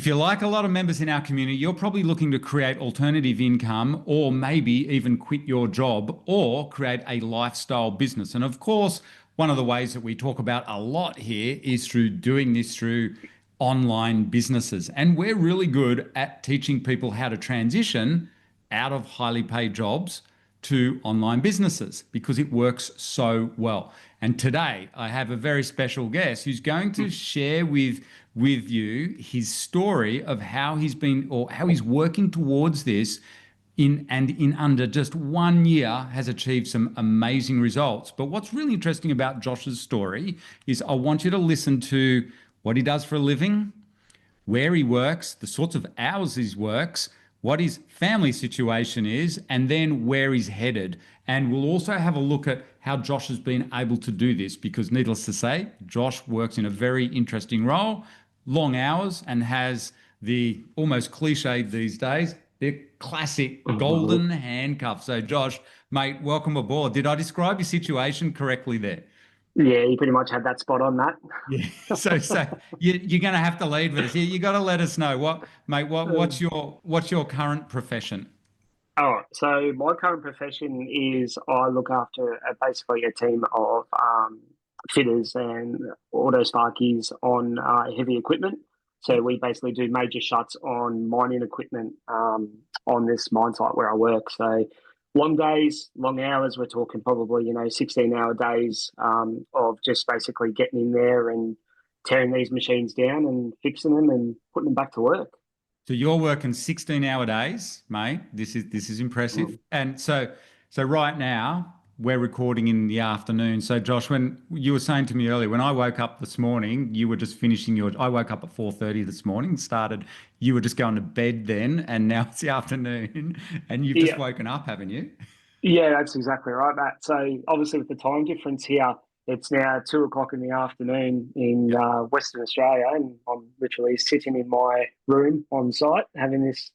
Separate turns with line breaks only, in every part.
If you're like a lot of members in our community, you're probably looking to create alternative income or maybe even quit your job or create a lifestyle business. And of course, one of the ways that we talk about a lot here is through doing this through online businesses. And we're really good at teaching people how to transition out of highly paid jobs to online businesses because it works so well. And today I have a very special guest who's going to share with you his story of how he's been or how he's working towards this in under just 1 year has achieved some amazing results. But what's really interesting about Josh's story is I want you to listen to what he does for a living, where he works, the sorts of hours he works, what his family situation is, and then where he's headed. And we'll also have a look at how Josh has been able to do this because needless to say, Josh works in a very interesting role, long hours, and has the almost cliched these days, the classic golden handcuff. So Josh, mate, welcome aboard. Did I describe your situation correctly there?
Yeah, you pretty much had that spot on, Matt.
Yeah. So you're going to have to lead with us. You got to let us know what's your current profession?
All right. So my current profession is I look after basically a team of fitters and auto sparkies on heavy equipment. So we basically do major shuts on mining equipment on this mine site where I work. So long days, long hours, we're talking probably, 16-hour days of just basically getting in there and tearing these machines down and fixing them and putting them back to work.
So you're working 16-hour days, mate. This is impressive. And so right now we're recording in the afternoon. So Josh, when you were saying to me earlier, when I woke up this morning, you were just finishing I woke up at 4:30 this morning, you were just going to bed then, and now it's the afternoon and you've just woken up, haven't you?
Yeah, that's exactly right, Matt. So obviously with the time difference here, it's now 2 o'clock in the afternoon in Western Australia, and I'm literally sitting in my room on site having this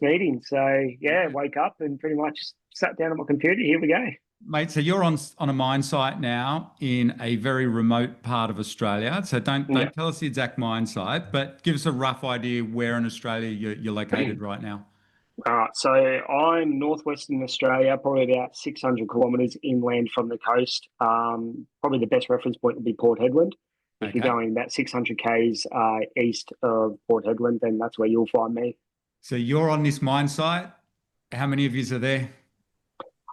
meeting. So yeah, wake up and pretty much sat down on my computer. Here we go.
Mate, so you're on a mine site now in a very remote part of Australia. So don't tell us the exact mine site, but give us a rough idea where in Australia you're located right now.
All right, so I'm northwestern Australia, probably about 600 kilometres inland from the coast. Probably the best reference point would be Port Hedland. If you're going about 600 k's east of Port Hedland, then that's where you'll find me.
So you're on this mine site. How many of you are there?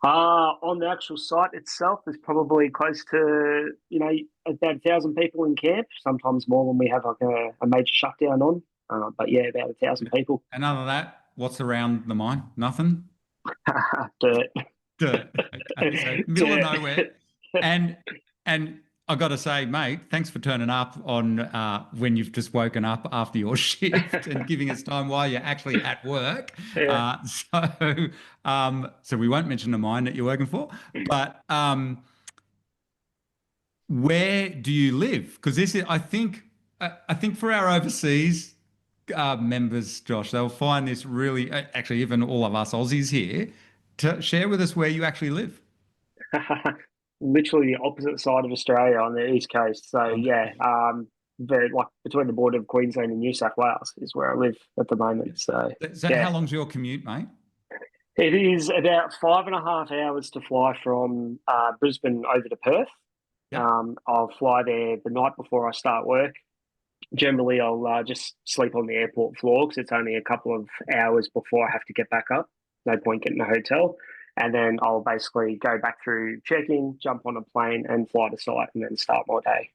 On the actual site itself, there's probably close to, about 1,000 people in camp, sometimes more when we have like a major shutdown on. But yeah, about 1,000 people.
And other than that, what's around the mine? Nothing?
Dirt.
Okay. So middle of nowhere. And I got to say, mate, thanks for turning up on when you've just woken up after your shift and giving us time while you're actually at work.
Yeah.
So we won't mention the mine that you're working for, but where do you live? Because this is, I think for our overseas members, Josh, they'll find this really, actually, even all of us Aussies here, to share with us where you actually live.
Literally the opposite side of Australia on the east coast. So very like between the border of Queensland and New South Wales is where I live at the moment. So
how long's your commute, mate?
It is about 5.5 hours to fly from Brisbane over to Perth. Yep. I'll fly there the night before I start work. Generally, I'll just sleep on the airport floor because it's only a couple of hours before I have to get back up. No point getting a hotel. And then I'll basically go back through check-in, jump on a plane and fly to site and then start my day.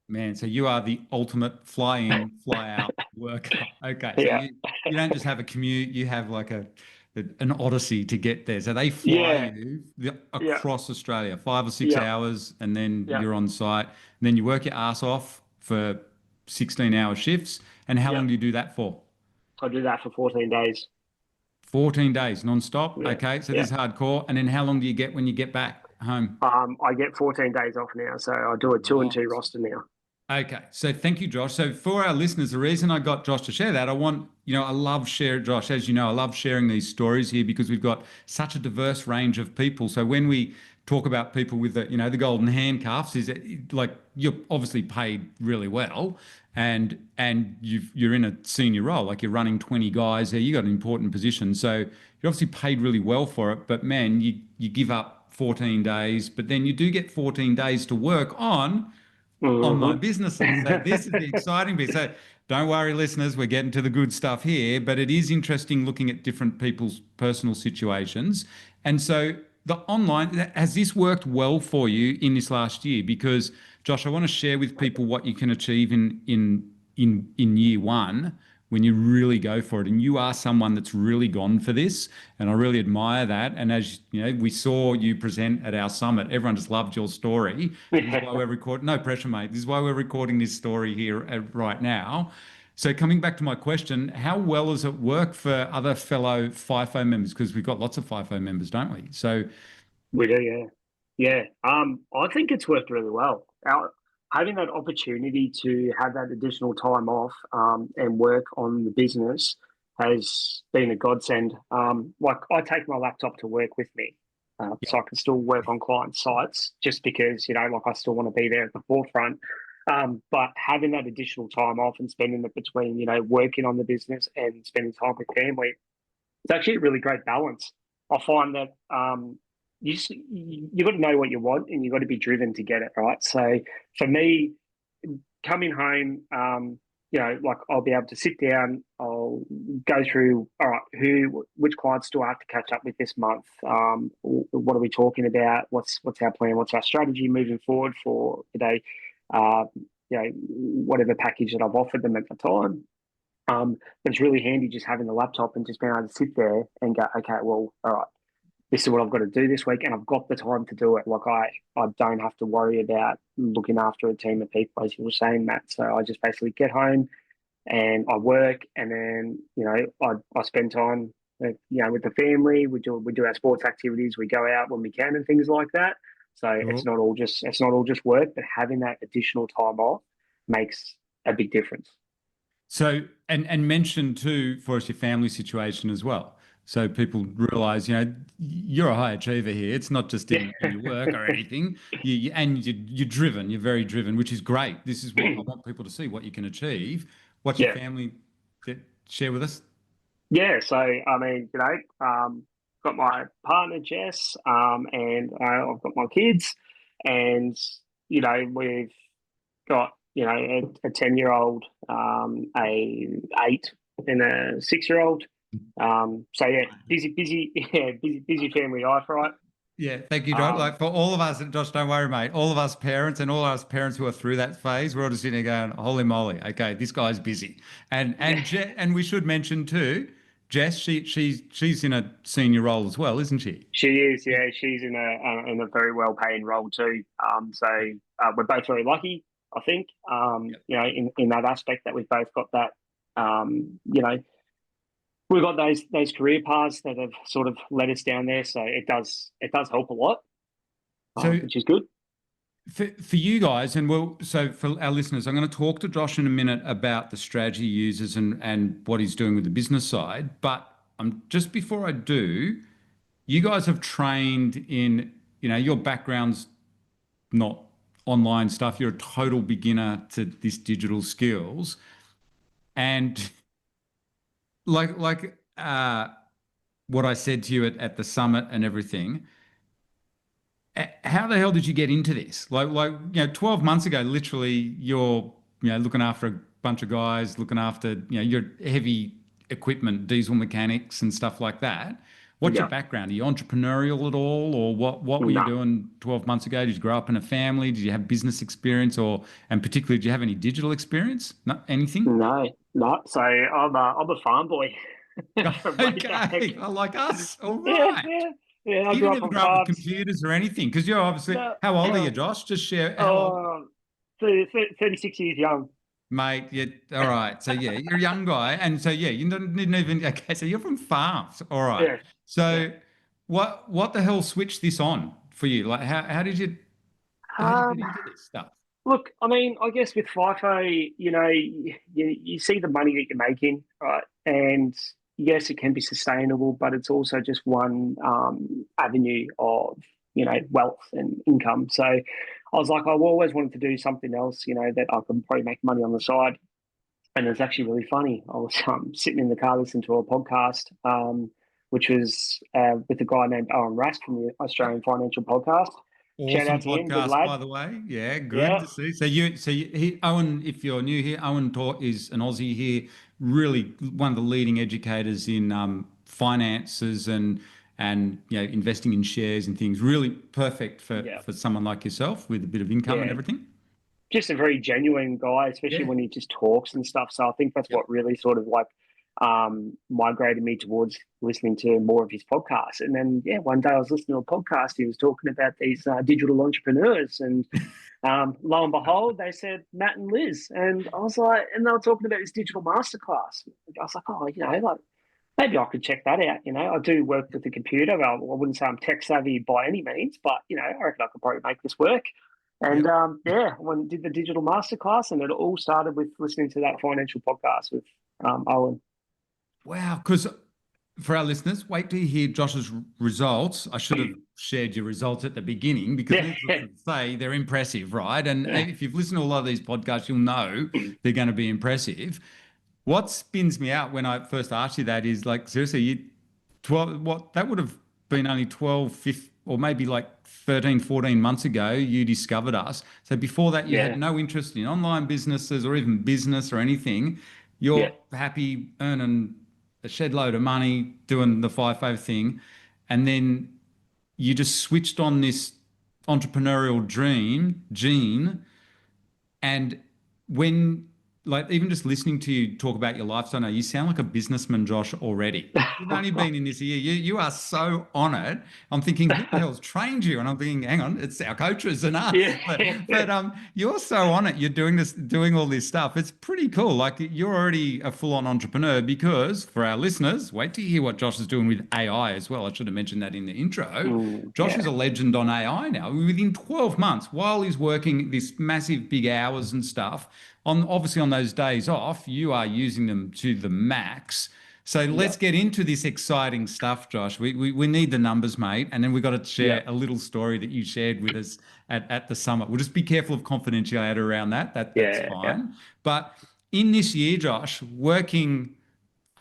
Man, so you are the ultimate fly-in, fly-out worker. Okay, so you don't just have a commute, you have like an odyssey to get there. So they fly you across Australia, 5 or 6 hours, and then you're on site. And then you work your ass off for 16-hour shifts. And how long do you do that for?
I do that for 14 days.
14 days non-stop. Yeah. Okay, so this is hardcore. And then how long do you get when you get back home?
I get 14 days off now, so I do a 2-and-2 roster now.
Okay, so thank you, Josh. So for our listeners, the reason I got Josh to share that, I love sharing, Josh, as you know, I love sharing these stories here because we've got such a diverse range of people. So when we talk about people with the, the golden handcuffs is that, like, you're obviously paid really well, and you're in a senior role, like you're running 20 guys there, you got an important position, so you're obviously paid really well for it. But man, you give up 14 days, but then you do get 14 days to work on my businesses. So this is the exciting bit. So don't worry, listeners, we're getting to the good stuff here, but it is interesting looking at different people's personal situations. And so the online, has this worked well for you in this last year? Because Josh, I want to share with people what you can achieve in year one when you really go for it. And you are someone that's really gone for this, and I really admire that. And as you know, we saw you present at our summit, everyone just loved your story. And this is why we're recording. No pressure, mate. This is why we're recording this story here right now. So coming back to my question, how well has it worked for other fellow FIFO members? Because we've got lots of FIFO members, don't we? So
We do, yeah. Yeah. I think it's worked really well. Having that opportunity to have that additional time off and work on the business has been a godsend. Like I take my laptop to work with me, so I can still work on client sites just because, like I still want to be there at the forefront. But having that additional time off and spending it between, working on the business and spending time with family, it's actually a really great balance. I find that you got to know what you want and you got to be driven to get it right. So for me, coming home, like I'll be able to sit down, I'll go through, all right, which clients do I have to catch up with this month? What are we talking about? What's our plan? What's our strategy moving forward for today? Whatever package that I've offered them at the time. But it's really handy just having the laptop and just being able to sit there and go, okay, well, all right, this is what I've got to do this week, and I've got the time to do it. Like I don't have to worry about looking after a team of people, as you were saying, Matt. So I just basically get home and I work, and then I spend time with the family. We do our sports activities. We go out when we can and things like that. So it's not all just work, but having that additional time off makes a big difference.
So, and mention too for us your family situation as well. So people realize, you're a high achiever here. It's not just in your work or anything. You're driven. You're very driven, which is great. This is what I want people to see, what you can achieve. What's your family share with us?
Yeah, so I mean, got my partner Jess, and I've got my kids, and we've got a 10-year-old, a 8, and a 6-year-old. So yeah, busy family life, right?
Yeah, thank you, Josh. Like for all of us, Josh, don't worry, mate. All of us parents and all us parents who are through that phase, we're all just sitting there going, "Holy moly, okay, this guy's busy." And we should mention too, Jess, she's in a senior role as well, isn't she?
She is, yeah. She's in a very well paying role too. So we're both very lucky, I think. In that aspect that we've both got that. We've got those career paths that have sort of led us down there. So it does help a lot, which is good.
For you guys, so for our listeners, I'm going to talk to Josh in a minute about the strategy he uses and what he's doing with the business side. But just before I do, you guys have trained in, your background's not online stuff. You're a total beginner to this digital skills. And like what I said to you at the summit and everything, how the hell did you get into this? 12 months ago, literally you're, looking after a bunch of guys, looking after, your heavy equipment, diesel mechanics and stuff like that. What's your background? Are you entrepreneurial at all, or what were you doing 12 months ago? Did you grow up in a family? Did you have business experience, and particularly, did you have any digital experience? No, anything?
No. So I'm a farm boy.
Okay, like us. All
Yeah,
right.
yeah, yeah. I
You
grew
didn't
up
even
on
grow up with
farms.
computers or anything, because you're obviously,
No,
how old are you, Josh? Just share how old,
oh, 36 years young.
mate. Yeah, all right. So yeah, you're a young guy, and so yeah, you didn't even. Okay, so you're from farms. All right.
Yeah, yeah.
So what the hell switched this on for you? Like how did you
Um,
get into this stuff?
Look, I mean, I guess with FIFO, you see the money that you're making, right? And yes, it can be sustainable, but it's also just one avenue of wealth and income. So I was like, I've always wanted to do something else, that I could probably make money on the side. And it's actually really funny. I was sitting in the car listening to a podcast, which was with a guy named Owen Rast from the Australian Financial Podcast. Shout
Awesome
out to him, good
podcast,
lad.
by the way. Yeah, good
Yeah,
to see. Owen, if you're new here, Owen is an Aussie here, really one of the leading educators in finances and investing in shares and things. Really perfect for
yeah,
someone like yourself with a bit of income and
yeah.
everything.
Just a very genuine guy, especially
Yeah.
when he just talks and stuff. So I think that's
Yep.
what really sort of like migrated me towards listening to more of his podcasts. And then, yeah, one day I was listening to a podcast. He was talking about these digital entrepreneurs, and lo and behold, they said Matt and Liz, and I was like, and they were talking about this digital masterclass. I was like, oh, like maybe I could check that out. I do work with the computer. I wouldn't say I'm tech savvy by any means, but I reckon I could probably make this work. And
Yep.
yeah, when did the digital masterclass, and it all started with listening to that financial podcast with Owen.
Wow. Because for our listeners, wait till you hear Josh's results. I should have shared your results at the beginning because
Yeah,
needless to say, they're impressive, right? And if you've listened to a lot of these podcasts, you'll know they're going to be impressive. What spins me out when I first asked you that is like, seriously, 12, what that would have been only 12, 15, or maybe like 13, 14 months ago, you discovered us. So before that, you had
yeah,
no interest in online businesses or even business or anything.
yeah.
You're happy earning a shed load of money doing the FIFO thing. And then you just switched on this entrepreneurial dream, gene, and when, like, even just listening to you talk about your lifestyle now, you sound like a businessman, Josh, already. You've only been in this year. You are so on it. I'm thinking, who the hell's trained you? And I'm thinking, hang on, it's our coaches and us.
Yeah.
But you're so on it. You're doing all this stuff. It's pretty cool. Like you're already a full-on entrepreneur because for our listeners, wait to hear what Josh is doing with AI as well. I should have mentioned that in the intro. Josh is
Yeah,
a legend on AI now. Within 12 months, while he's working this massive big hours and stuff, obviously on those days off, you are using them to the max. So
yeah,
let's get into this exciting stuff, Josh. We need the numbers, mate, and then we've got to
yeah,
share a little story that you shared with us at the summit. We'll just be careful of confidentiality around that. That's
yeah, yeah.
fine. But in this year, Josh, working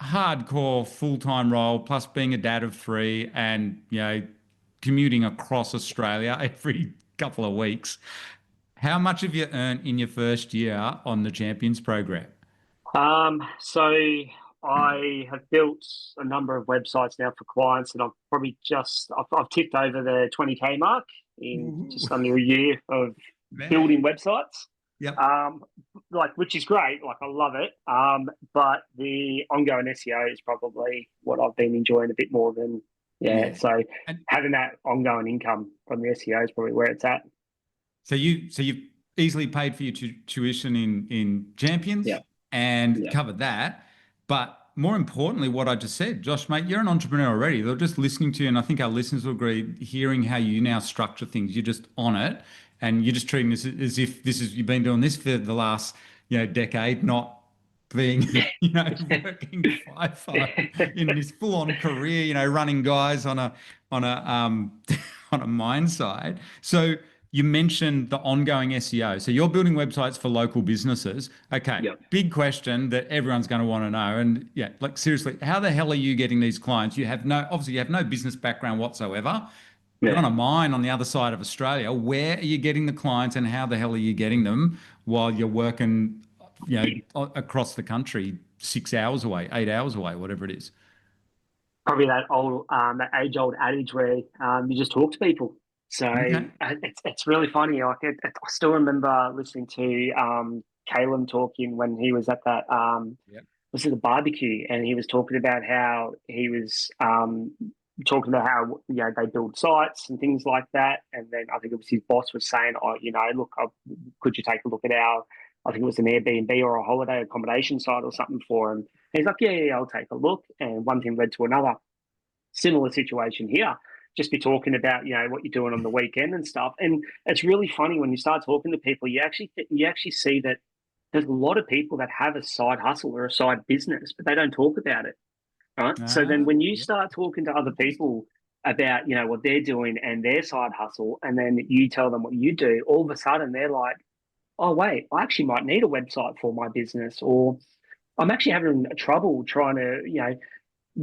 hardcore full-time role, plus being a dad of three, and commuting across Australia every couple of weeks. How much have you earned in your first year on the Champions program?
So I have built a number of websites now for clients, and I've tipped over the 20K mark in
Ooh,
just under a year of
man.
building websites.
Yep.
Which is great. Like I love it. But the ongoing SEO is probably what I've been enjoying a bit more than, yeah.
Yeah.
So
And
having that ongoing income from the SEO is probably where it's at.
so you've easily paid for your tuition in Champions
Yeah.
and
Yeah.
covered that. But more importantly, what I just said, Josh, mate, you're an entrepreneur already. They're just listening to you, and I think our listeners will agree, hearing how you now structure things. You're just on it, and you're just treating this as if you've been doing this for the last decade, not being working FIFO in this full-on career, running guys on a on a mine site. So you mentioned the ongoing SEO. So you're building websites for local businesses. Okay,
Yeah.
big question that everyone's going to want to know. And yeah, like seriously, how the hell are you getting these clients? Obviously you have no business background whatsoever. You're
Yeah.
on a mine on the other side of Australia. Where are you getting the clients and how the hell are you getting them while you're working, across the country, 6 hours away, 8 hours away, whatever it is?
Probably that age old adage where you just talk to people. So
Okay.
it's really funny. I still remember listening to Caleb talking when he was at that
Yep.
was it a barbecue, and he was talking about how he was talking about how they build sites and things like that. And then I think it was his boss was saying, "Oh, look, could you take a look at our?" I think it was an Airbnb or a holiday accommodation site or something for him. And he's like, yeah, I'll take a look. And one thing led to another. Similar situation here. Just be talking about what you're doing on the weekend and stuff. And it's really funny when you start talking to people. You actually see that there's a lot of people that have a side hustle or a side business, but they don't talk about it. Right. So then
Ah,
when you
yeah.
start talking to other
Interesting.
people about, you know, what they're doing and their side hustle, and then you tell them what you do, all of a sudden they're like, oh wait, I actually might need a website for my business, or I'm actually having trouble trying to, you know,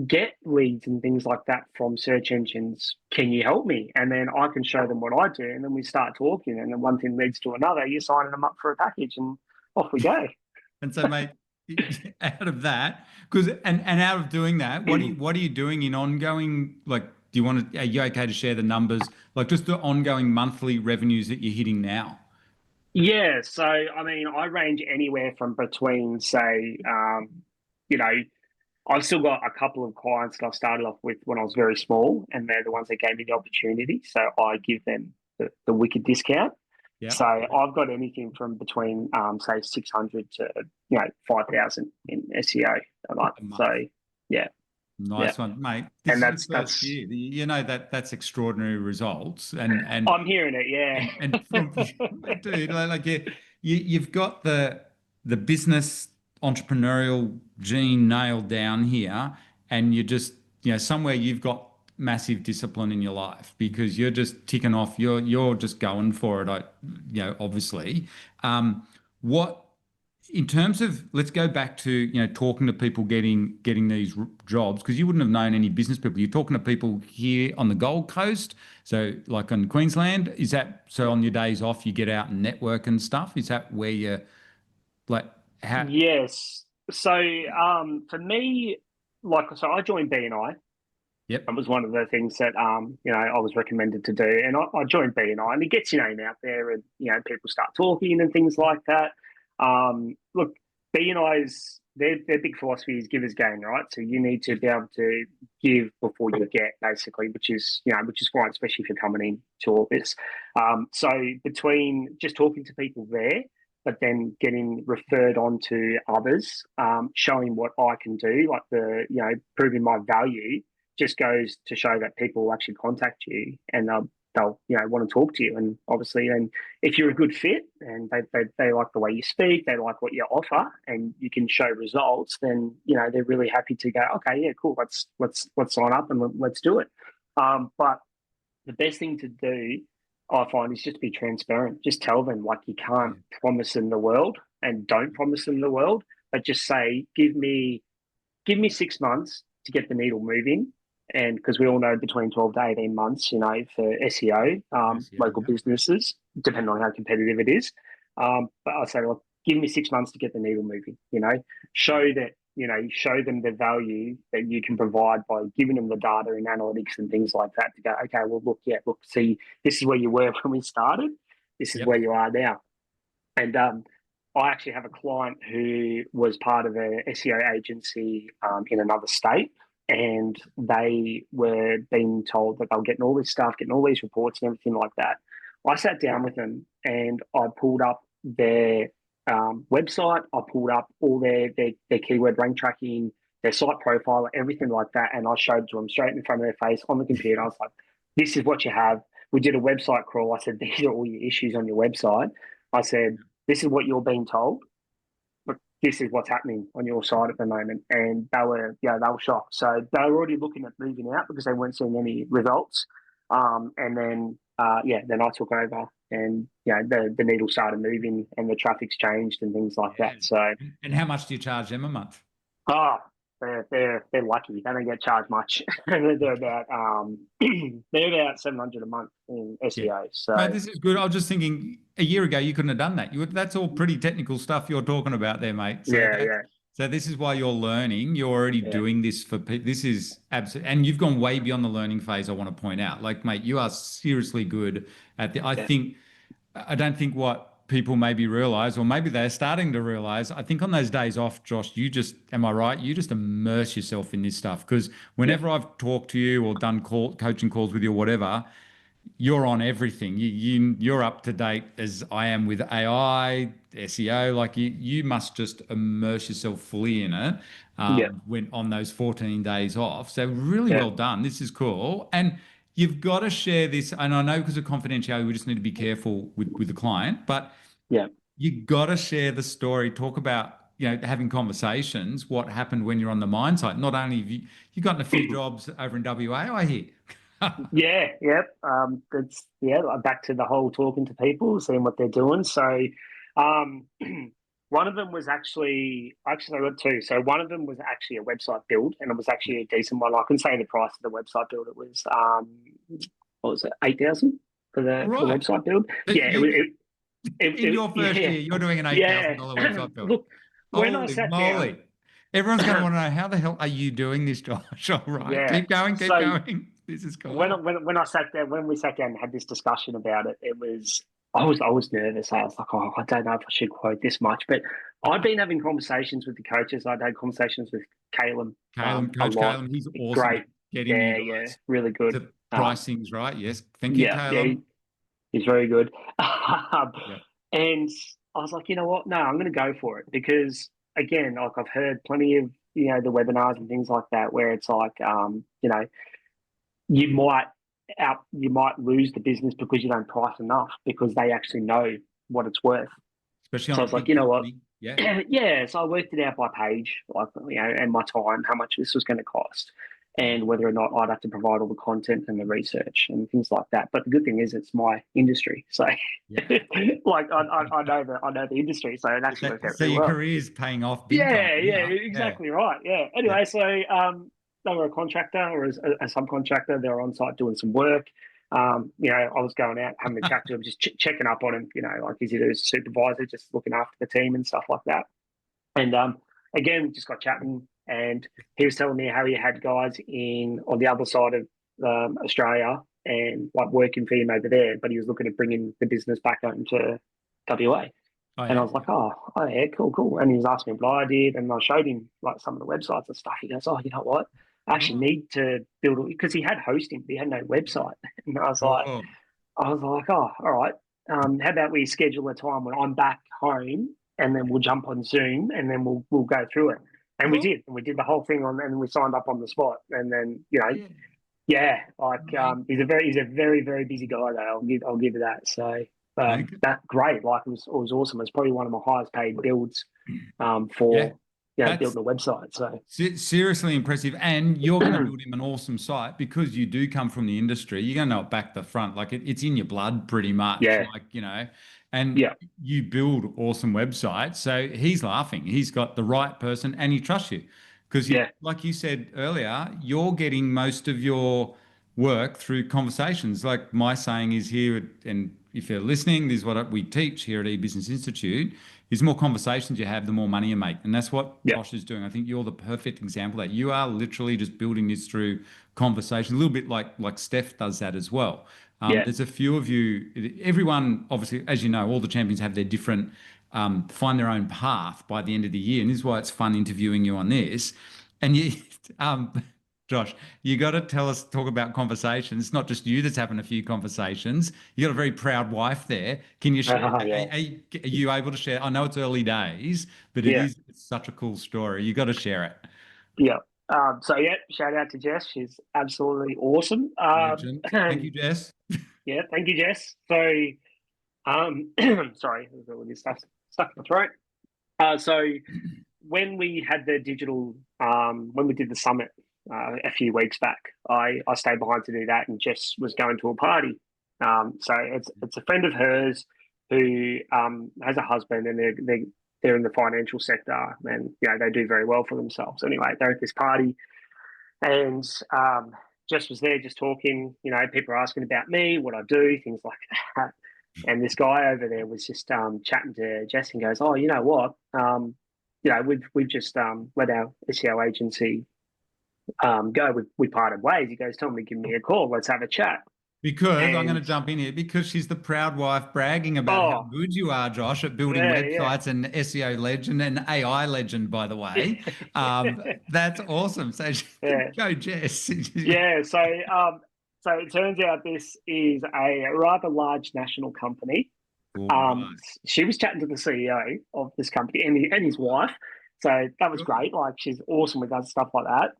get leads and things like that from search engines. Can you help me? And then I can show them what I do, and then we start talking, and then one thing leads to another. You're signing them up for a package, and off we go.
And so, mate, out of that, and out of doing that, what are you doing in ongoing, like, do you want to, are you okay to share the numbers, like just the ongoing monthly revenues that you're hitting now?
Yeah, so I mean, I range anywhere from between, say, you know, I've still got a couple of clients that I've started off with when I was very small, and they're the ones that gave me the opportunity. So I give them the wicked discount.
Yeah.
So I've got anything from between, say, 600 to 5,000 in SEO a month.
A month.
So yeah, yeah,
Nice one, mate. This
and
is your first
that's
year. You know that's extraordinary results, and
I'm hearing it. Yeah,
and from dude, like you've got the business entrepreneurial gene nailed down here, and you just, somewhere you've got massive discipline in your life because you're just ticking off. You're just going for it. Obviously, what in terms of, let's go back to talking to people getting these jobs, because you wouldn't have known any business people. You're talking to people here on the Gold Coast, so like in Queensland. Is that so? On your days off, you get out and network and stuff. Is that where you like how?
yes. So for me, so I joined BNI.
Yep.
It was one of the things that I was recommended to do, and I joined BNI, and it gets your name out there, and people start talking and things like that. Look, BNI's their big philosophy is give is gain, right? So you need to be able to give before you get, basically, which is fine, especially if you're coming into all this. So between just talking to people there, but then getting referred on to others, showing what I can do, like proving my value, just goes to show that people will actually contact you, and they'll want to talk to you. And obviously, and if you're a good fit and they like the way you speak, they like what you offer, and you can show results, then they're really happy to go, okay, yeah, cool, let's sign up and let's do it. But the best thing to do, I find, is just to be transparent. Just tell them, like, you can't promise them the world, and don't promise them the world, but just say, give me 6 months to get the needle moving. And because we all know between 12 to 18 months, for SEO, local businesses, depending on how competitive it is. But I say, look, give me 6 months to get the needle moving, show that, show them the value that you can provide by giving them the data and analytics and things like that to go, okay, well, look, see, this is where you were when we started. This is where you are now. And I actually have a client who was part of an SEO agency in another state, and they were being told that they were getting all this stuff, getting all these reports and everything like that. I sat down with them and I pulled up their website. I pulled up all their keyword rank tracking, their site profile, everything like that, and I showed it to them straight in front of their face on the computer. I was like, this is what you have. We did a website crawl. I said, these are all your issues on your website. I said, this is what you're being told, but this is what's happening on your side at the moment. And they were shocked. So they were already looking at moving out because they weren't seeing any results. And then I took over, and the needle started moving, and the traffic's changed and things like that. So,
and how much do you charge them a month?
oh, they're lucky. They don't get charged much. they're about they're about 700 a month in SEO.
Yeah.
So
Mate, this is good. I was just thinking a year ago you couldn't have done that. That's all pretty technical stuff you're talking about there, mate. So
yeah.
So this is why you're learning. You're already doing this for people. This is absolutely, and you've gone way beyond the learning phase. I want to point out, like, mate, you are seriously good at the. I don't think what people maybe realize, or maybe they're starting to realize. I think on those days off, Josh, am I right? You just immerse yourself in this stuff, because whenever I've talked to you or done coaching calls with you or whatever, you're on everything. You're up to date as I am with AI, SEO. Like you must just immerse yourself fully in it when on those 14 days off. So really well done. This is cool. And you've got to share this. And I know because of confidentiality, we just need to be careful with the client, but you got to share the story. Talk about, having conversations, what happened when you're on the mine site. Not only have you gotten a few jobs over in WA, I hear.
Yeah, yep. That's like back to the whole talking to people, seeing what they're doing. So, um, one of them was actually I got two. So one of them was actually a website build, and it was actually a decent one. I can say the price of the website build. It was what was it, 8,000 for
All
the
right.
website build?
But
Yeah,
in your first
yeah,
year, you're doing an
yeah.
$8,000 website build.
Look, when I
Holy
sat down,
moly. Everyone's going to want to know, how the hell are you doing this, Josh? All right.
yeah.
Keep going, keep
So
going. This is cool.
when we sat down and had this discussion about it, I was nervous. I was like, oh, I don't know if I should quote this much, but I've been having conversations with the coaches. I'd had conversations with Caleb
Caleb,
a
Coach
lot.
Caleb, he's awesome
Great,
at getting you
yeah,
guys
really good.
to pricings, right? Yes. Thank you,
Yeah,
Caleb.
he's very good.
Yeah.
And I was like, you know what? No, I'm going to go for it because again, like I've heard plenty of the webinars and things like that where it's like you might you might lose the business because you don't price enough because they actually know what it's worth.
Especially
So
on
I
a
was like,
big
you know what?
company. Yeah.
Yeah, so I worked it out by page, like and my time, how much this was going to cost, and whether or not I'd have to provide all the content and the research and things like that. But the good thing is, it's my industry, so
Yeah.
like I know the industry, so it actually worked out
So
pretty
your
well.
career's paying off big time
Yeah, yeah,
here. Yeah.
exactly right. Yeah.
Yeah.
Anyway, so they were a contractor or a subcontractor. They were on site doing some work. I was going out having a chat to him, just checking up on him. Like he's either a supervisor, just looking after the team and stuff like that. And again, we just got chatting, and he was telling me how he had guys on the other side of Australia and like working for him over there, but he was looking at bringing the business back home to WA.
Oh,
And I
yeah.
was like, oh yeah, cool. And he was asking me what I did, and I showed him like some of the websites and stuff. He goes, oh, you know what? I actually
Right.
need to build because he had hosting, but he had no website. And
Oh,
I was like, oh, all right. How about we schedule a time when I'm back home, and then we'll jump on Zoom, and then we'll go through it. And we
oh,
did, and we did the whole thing and we signed up on the spot. And then
yeah.
yeah, like
Mate.
he's a very very busy guy though. I'll give it that. So
Okay.
that great. Like it was awesome. It's probably one of my highest paid builds
Yeah.
for
That's
building a website. So
seriously impressive. And you're going to build him an awesome site because you do come from the industry. You're going to know it back to front. Like it's in your blood pretty much.
yeah,
And
yeah,
you build awesome websites. So he's laughing. He's got the right person and he trusts you. Because
yeah,
like you said earlier, you're getting most of your work through conversations. Like my saying is here, and if you're listening, this is what we teach here at eBusiness Institute, is the more conversations you have, the more money you make. And that's what
yeah,
Josh is doing. I think you're the perfect example of that. You are literally just building this through conversation, a little bit like Steph does that as well.
yeah,
There's a few of you, everyone, obviously, as you know, all the champions have their different, find their own path by the end of the year. And this is why it's fun interviewing you on this. And you, Josh, you got to talk about conversations. It's not just you that's having a few conversations. You got a very proud wife there. Can you share?
yeah,
Are you able to share? I know it's early days, but
yeah,
it's such a cool story. You got to share it.
yeah. So yeah, shout out to Jess. She's absolutely awesome.
Legend. Thank you, Jess.
Yeah, thank you, Jess. So sorry, there's all this stuff stuck in my throat. So when we had the digital, when we did the summit a few weeks back, I stayed behind to do that, and Jess was going to a party. So it's a friend of hers who has a husband, and they're in the financial sector, and they do very well for themselves. Anyway, they're at this party, and Jess was there just talking. People are asking about me, what I do, things like that. And this guy over there was just chatting to Jess and goes, "Oh, you know what? We've just let our SEO agency go. We parted ways." He goes, "Tell me to give me a call. Let's have a chat."
Because I'm going to
And
jump in here because she's the proud wife bragging about how
oh,
good you are, Josh, at building
yeah,
websites and SEO legend and AI legend, by the way.
yeah,
That's awesome. So
yeah,
go, Jess.
yeah. So it turns out this is a rather large national company.
All right.
She was chatting to the CEO of this company and his wife. So that was
Good.
great. Like she's awesome with that stuff like that.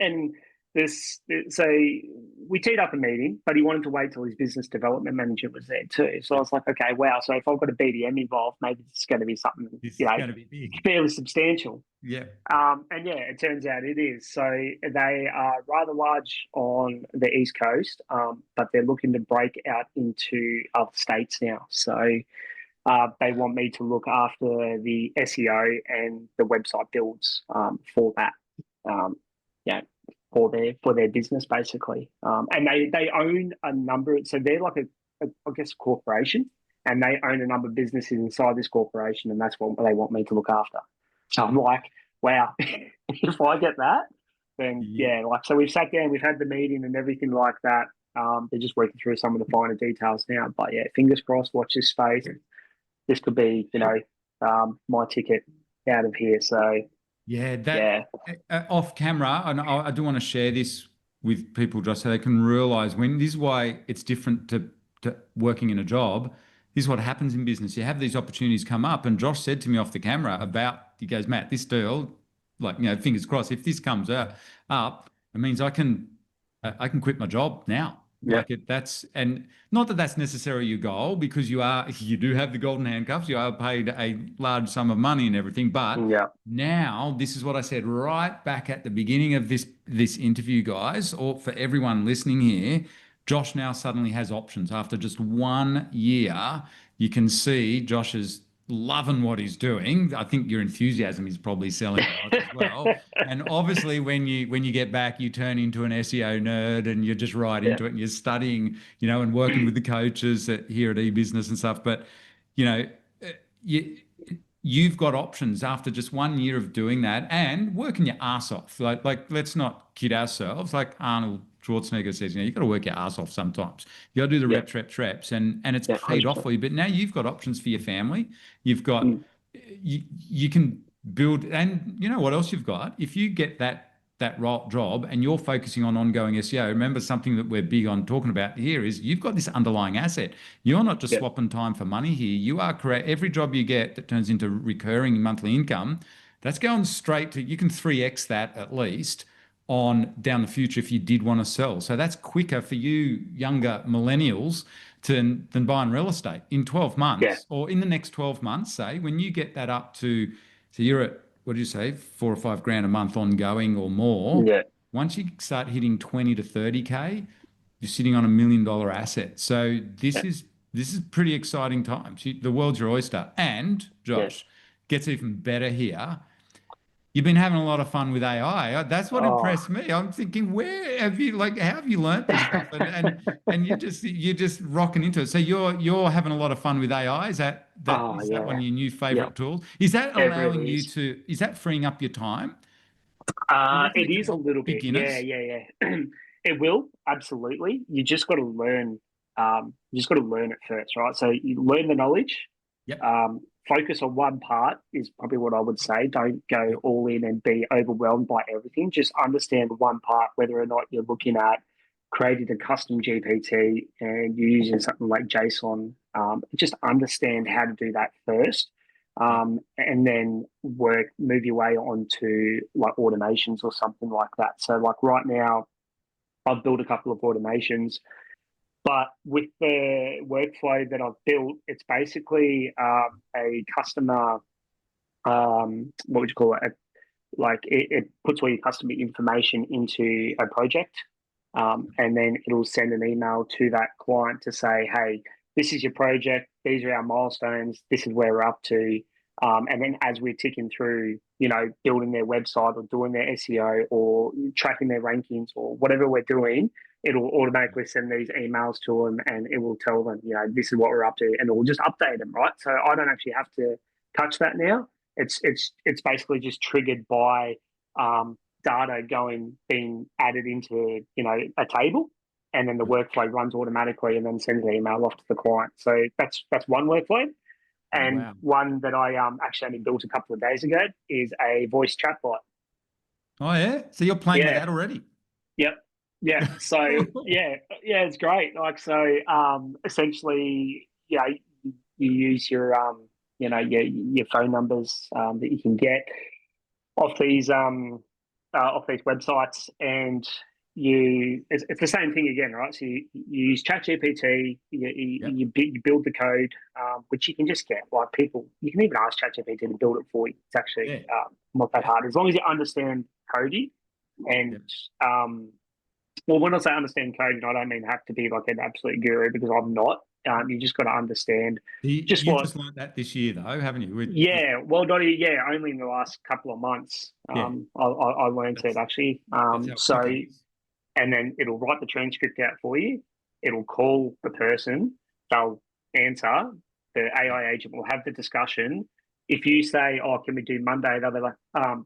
And So we teed up a meeting, but he wanted to wait till his business development manager was there too. So I was like, okay, wow. So if I've got a BDM involved, maybe it's going to be something,
This is going to be big.
fairly substantial.
Yeah.
And yeah, it turns out it is. So they are rather large on the East Coast, but they're looking to break out into other states now. So they want me to look after the SEO and the website builds for that. Yeah, for their business basically. And they own a number. So they're like I guess a corporation, and they own a number of businesses inside this corporation, and that's what they want me to look after. So I'm like, wow, if I get that, then yeah, like, so we've sat down, we've had the meeting and everything like that. They're just working through some of the finer details now, but yeah, fingers crossed, watch this space. This could be, my ticket out of here. So
Yeah, that off camera, and I do want to share this with people just so they can realize when this is why it's different to working in a job. This is what happens in business. You have these opportunities come up, and Josh said to me off the camera he goes, Matt, this deal, like, fingers crossed, if this comes up, it means I can quit my job now.
yeah,
And not that that's necessarily your goal, because you do have the golden handcuffs, you are paid a large sum of money and everything. But
yeah,
now this is what I said right back at the beginning of this interview, guys, or for everyone listening here. Josh now suddenly has options. After just 1 year, you can see Josh is loving what he's doing. I think your enthusiasm is probably selling a lot as well. And obviously, when you get back, you turn into an SEO nerd, and you're just right into it, and you're studying, and working with the coaches here at eBusiness and stuff. But you know, you you've got options after just 1 year of doing that and working your ass off. Like let's not kid ourselves. Like Arnold Schwarzenegger says, you've got to work your ass off sometimes. You got to do the
yeah,
reps, and it's
yeah,
paid off
100%.
for you. But now you've got options for your family. You've got
Mm,
you can build, and you know what else you've got? If you get that job and you're focusing on ongoing SEO, remember something that we're big on talking about here is you've got this underlying asset. You're not just
yeah,
swapping time for money here. You are every job you get that turns into recurring monthly income, that's going straight to, you can 3x that at least on down the future if you did want to sell. So that's quicker for you younger millennials than buying real estate in 12
yeah,
months or in the next 12 months, say, when you get that up to, so you're at, what do you say, 4 or 5 grand a month ongoing or more.
yeah,
Once you start hitting 20 to 30K, you're sitting on $1 million asset. So
yeah,
this is pretty exciting times. The world's your oyster. And
yeah.
Josh, gets even better here. You've been having a lot of fun with AI. That's what
Oh,
impressed me. I'm thinking, how have you learnt this stuff? And you're just rocking into it. So you're having a lot of fun with AI.
oh,
Is that one
yeah,
of your new
yeah.
favorite tools? Is that
It
allowing
really
you
is.
to, is that freeing up your time? Do you reckon
It
it can
is a
help
little bit. Yeah,
beginners?
yeah, yeah. It will, absolutely. You just got to learn. You just got to learn it first, right? So you learn the knowledge.
Yep.
Focus on one part is probably what I would say. Don't go
Yep.
all in and be overwhelmed by everything. Just understand one part, whether or not you're looking at creating a custom GPT and you're using something like JSON. Just understand how to do that first,
Yep.
and then move your way onto like automations or something like that. So, like right now, I've built a couple of automations, but with the workflow that I've built, it's basically a customer, what would you call it? Like it puts all your customer information into a project, and then it'll send an email to that client to say, hey, this is your project, these are our milestones, this is where we're up to. And then as we're ticking through, building their website or doing their SEO or tracking their rankings or whatever we're doing, it'll automatically send these emails to them, and it will tell them, this is what we're up to, and it will just update them, right? So I don't actually have to touch that now. It's basically just triggered by data being added into a table, and then the workflow runs automatically and then sends an email off to the client. So that's one workflow. And
Wow.
one that I actually only built a couple of days ago is a voice chatbot.
Oh yeah. So you're playing with
Yeah.
that already?
Yep. Yeah. So yeah, it's great. Like, so essentially, you use your phone numbers that you can get off these websites, and it's the same thing again, right? So you use ChatGPT,
Yep.
you build the code, which you can just get. Like people, you can even ask ChatGPT to build it for you. It's actually
Yeah.
not that
Yeah.
hard as long as you understand coding. And
Yep.
well, when I say understand coding, I don't mean have to be like an absolute guru because I'm not. You just got to understand just
You've
what.
just learned that this year, though, haven't you?
Yeah, well, not yeah, only in the last couple of months.
Yeah.
I learned it
That's
actually.
that's how
So
quick it is.
and then it'll write the transcript out for you. It'll call the person. They'll answer. The
Yeah.
AI agent will have the discussion. If you say, "Oh, can we do Monday?" They'll be like,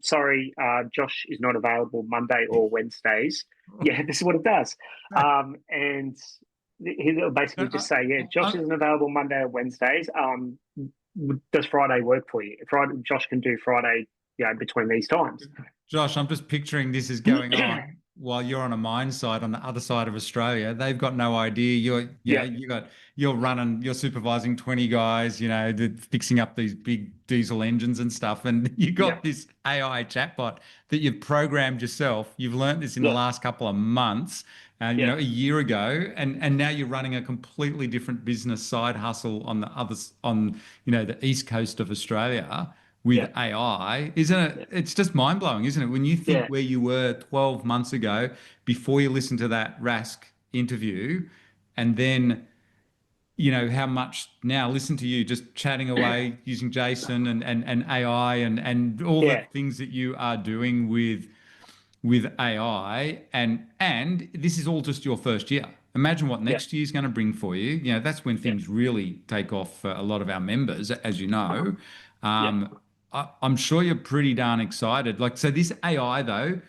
"Sorry, Josh is not available Monday or Wednesdays." Yeah, this is what it does. And he'll basically
I,
just say, "Yeah, Josh
I,
isn't available Monday or Wednesdays. Does Friday work for you? Friday, Josh can do Friday, between these times."
Josh, I'm just picturing this is going on while you're on a mine site on the other side of Australia. They've got no idea.
Yeah,
You're supervising 20 guys, fixing up these big diesel engines and stuff. And you
yeah,
got this AI chatbot that you've programmed yourself. You've learned this in the
yeah,
last couple of months,
yeah,
a year ago, and now you're running a completely different business side hustle on the east coast of Australia with
yeah,
AI, isn't
yeah,
it? It's just mind blowing, isn't it? When you think
yeah,
where you were 12 months ago before you listened to that Rask interview, and then, how much now listen to you just chatting away using Jason and AI and all the
yeah,
things that you are doing with AI, and this is all just your first year. Imagine what
yeah,
next year's going to bring for you. That's when
yeah,
things really take off for a lot of our members, as you know.
yeah,
I'm sure you're pretty darn excited. Like, so this AI though,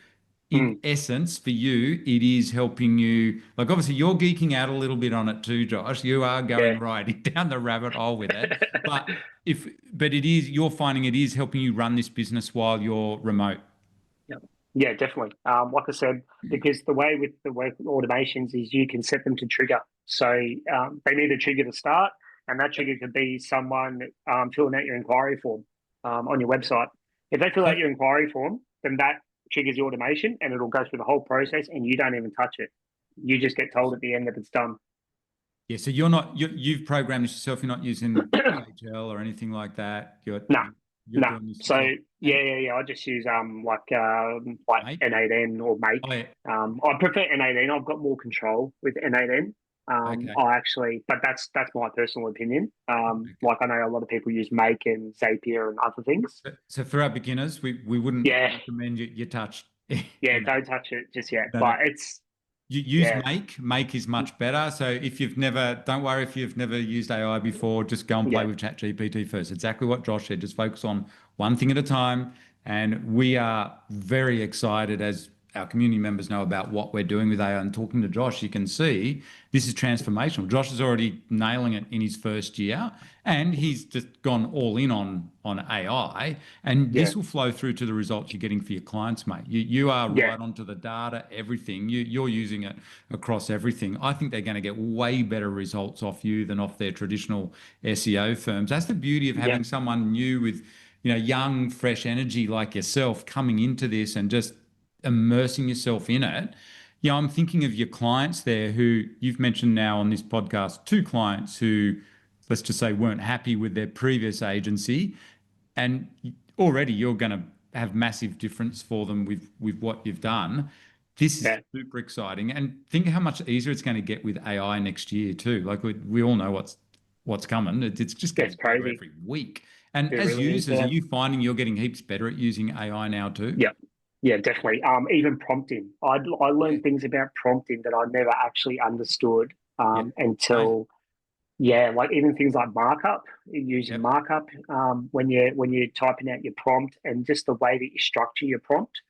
in
mm,
essence, for you, it is helping you. Like, obviously, you're geeking out a little bit on it too, Josh. You are
yeah.
going right down the rabbit hole with it. But you're finding it is helping you run this business while you're remote.
Yeah, yeah, definitely. Like I said, because the way with the work automations is you can set them to trigger. So they need a trigger to start, and that
Yep.
trigger could be someone filling out your inquiry form on your website. If they fill out
So,
your inquiry form, then that triggers the automation, and it'll go through the whole process, and you don't even touch it. You just get told at the end that it's done.
yeah, so you've programmed this yourself. You're not using DHL or anything like that.
No,
You're
no.
doing this
So
yourself.
yeah,
And
yeah, yeah. I just use like
mate,
N8N or
oh
Make.
yeah,
I prefer N8N. I've got more control with N8N.
okay.
I actually, but that's my personal opinion.
Okay.
Like I know a lot of people use Make and Zapier and other things.
So for our beginners, we wouldn't
Yeah,
recommend you touch
yeah.
NA.
Don't touch it just yet.
No, no.
But it's
You use
yeah,
Make. Make is much better. So don't worry if you've never used AI before, just go and play
yeah,
with ChatGPT first. Exactly what Josh said. Just focus on one thing at a time. And we are very excited as our community members know about what we're doing with AI. And talking to Josh, you can see this is transformational. Josh is already nailing it in his first year, and he's just gone all in on AI. And
yeah,
this will flow through to the results you're getting for your clients, mate. You are
yeah,
right onto the data, everything. You're using it across everything. I think they're going to get way better results off you than off their traditional SEO firms. That's the beauty of
yeah,
having someone new with, young, fresh energy like yourself coming into this and just immersing yourself in it. I'm thinking of your clients there who you've mentioned now on this podcast, two clients who, let's just say, weren't happy with their previous agency, and already you're going to have massive difference for them with what you've done. This is
yeah,
super exciting, and think how much easier it's going to get with AI next year too. Like we all know what's coming. It's just
That's
getting better
crazy.
every week. And
It
as
really is.
users, are
Yeah.
you finding you're getting heaps better at using AI now too?
Yeah, yeah, definitely. Even prompting. I
Yeah,
learned things about prompting that I never actually understood
yeah, same.
until yeah, like even things like markup, using
Yep,
markup when you're typing out your prompt and just the way that you structure your prompt.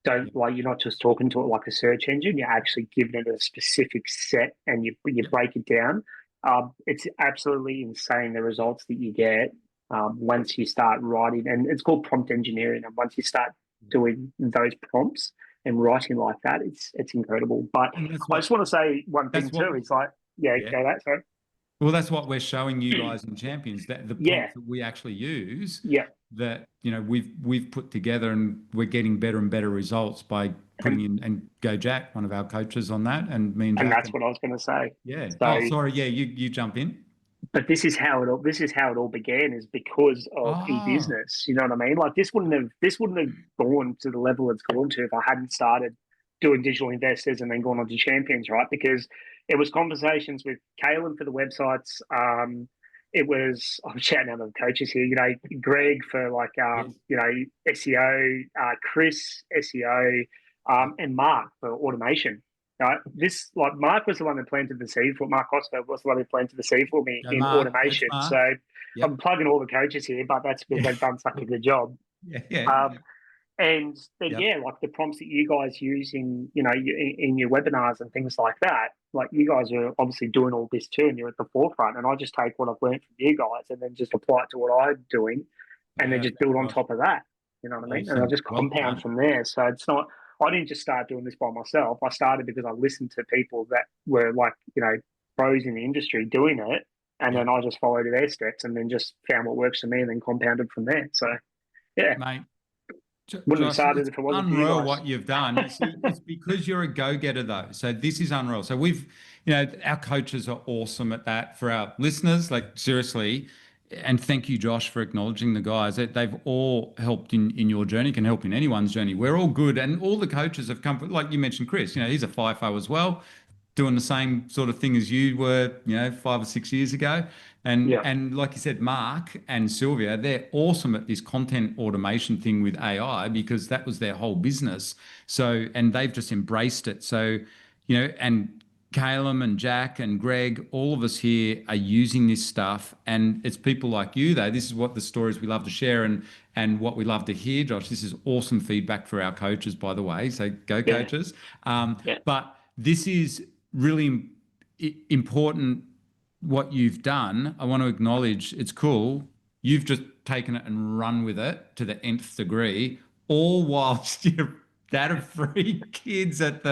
Don't
yep,
like you're not just talking to it like a search engine. You're actually giving it a specific set and you
yep.
break it down. It's absolutely insane the results that you get once you start writing, and it's called prompt engineering. And once you start doing those prompts and writing like that, it's incredible. But
And that's
I
what
just want to say one thing
that's what
too. Is like, yeah,
yeah.
go that. Sorry.
Well, that's what we're showing you guys in Champions, that the
Yeah,
prompts that we actually use
yeah,
that, we've put together, and we're getting better and better results by putting
and
in, and go Jack, one of our coaches on that, and me and
and
Jack.
that's
And
what I was going to say.
yeah.
So,
Oh, sorry. Yeah, you jump in.
but this is how it all began, is because of
Oh,
e-business. You know what I mean? Like this wouldn't have gone to the level it's gone to if I hadn't started doing digital investors and then gone on to Champions, right? Because it was conversations with Kalen for the websites. It was, I'm shouting out the coaches here, Greg for like
yes.
SEO, Chris SEO,
Yep.
and Mark for automation. Right? This, like, Mark was the one that planted the seed for Mark Oscar was the one who planted the seed for me
Go
in
Mark. Coach
automation. So
Mark.
I'm
Yep.
plugging all the coaches here, but that's because
Yeah.
they've done such a good job.
Yeah. Yeah.
Um, and then,
Yep.
yeah, like the prompts that you guys use in your webinars and things like that, like you guys are obviously doing all this too, and you're at the forefront. And I just take what I've learned from you guys and then just apply it to what I'm doing, and then just
Perfect,
build on
Josh.
top of that. You know what I mean? And I
Awesome.
just
Well
compound
done.
from there. So it's not. I didn't just start doing this by myself. I started because I listened to people that were like pros in the industry doing it, and then
Yep.
I just followed their steps, and then just found what works for me, and then compounded from there. So yeah,
Mate,
wouldn't have
Josh,
started
it's
if it wasn't for you
unreal
guys.
what you've done. You see, it's because you're a go-getter, though. So this is unreal. So our coaches are awesome at that. For our listeners, like seriously, and thank you, Josh, for acknowledging the guys. They've all helped in your journey, can help in anyone's journey. We're all good, and all the coaches have come. Like you mentioned, Chris. He's a FIFO as well, doing the same sort of thing as you were, 5 or 6 years ago. And
Yeah,
and like you said, Mark and Sylvia, they're awesome at this content automation thing with AI because that was their whole business. So, and they've just embraced it. So, and Caleb and Jack and Greg, all of us here are using this stuff. And it's people like you, though. This is what the stories we love to share, and what we love to hear, Josh. This is awesome feedback for our coaches, by the way. So go
yeah,
coaches.
yeah,
But this is really important what you've done. I want to acknowledge it's cool. You've just taken it and run with it to the nth degree, all whilst your dad of three kids at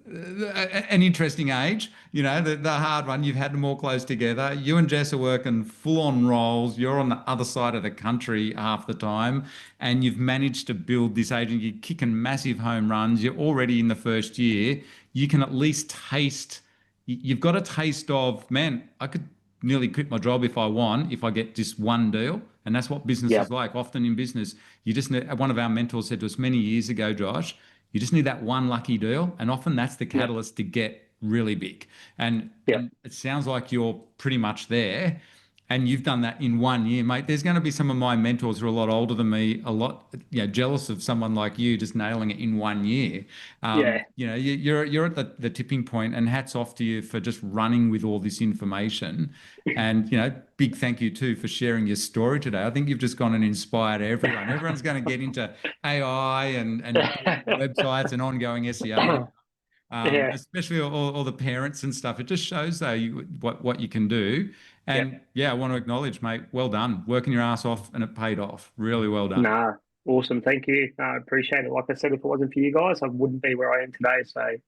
an interesting age, the hard one. You've had them all close together. You and Jess are working full on roles. You're on the other side of the country half the time, and you've managed to build this agent. You're kicking massive home runs. You're already in the first year. You can at least taste, you've got a taste of, man, I could nearly quit my job if I want, if I get just one deal. And that's what business
yeah,
is like. Often in business, you just need, one of our mentors said to us many years ago, Josh, you just need that one lucky deal. And often that's the
yeah,
catalyst to get really big. And
yeah,
and it sounds like you're pretty much there. And you've done that in 1 year, mate. There's going to be some of my mentors who are a lot older than me, a lot, jealous of someone like you just nailing it in 1 year.
yeah,
You're at the tipping point, and hats off to you for just running with all this information. And big thank you too for sharing your story today. I think you've just gone and inspired everyone. Everyone's going to get into AI and building websites and ongoing SEO now.
yeah,
Especially all the parents and stuff. It just shows though what you can do.
yeah.
And yeah, I want to acknowledge, mate, well done, working your ass off, and it paid off. Really well done.
Nah, awesome. Thank you. I appreciate it. Like I said, if it wasn't for you guys, I wouldn't be where I am today. So it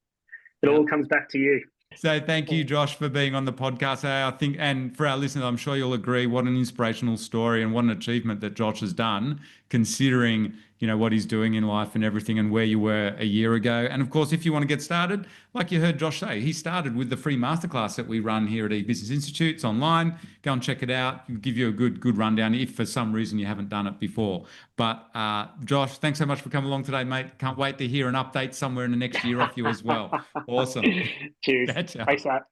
Yeah.
all comes back to you.
So thank you, Josh, for being on the podcast. I think, and for our listeners, I'm sure you'll agree, what an inspirational story and what an achievement that Josh has done, considering what he's doing in life and everything, and where you were a year ago. And of course, if you want to get started, like you heard Josh say, he started with the free masterclass that we run here at eBusiness Institute. It's online. Go and check it out. It'll give you a good rundown if for some reason you haven't done it before. But Josh, thanks so much for coming along today, mate. Can't wait to hear an update somewhere in the next year off you as well. Awesome.
Cheers.
Catch
Thanks,
up.
that.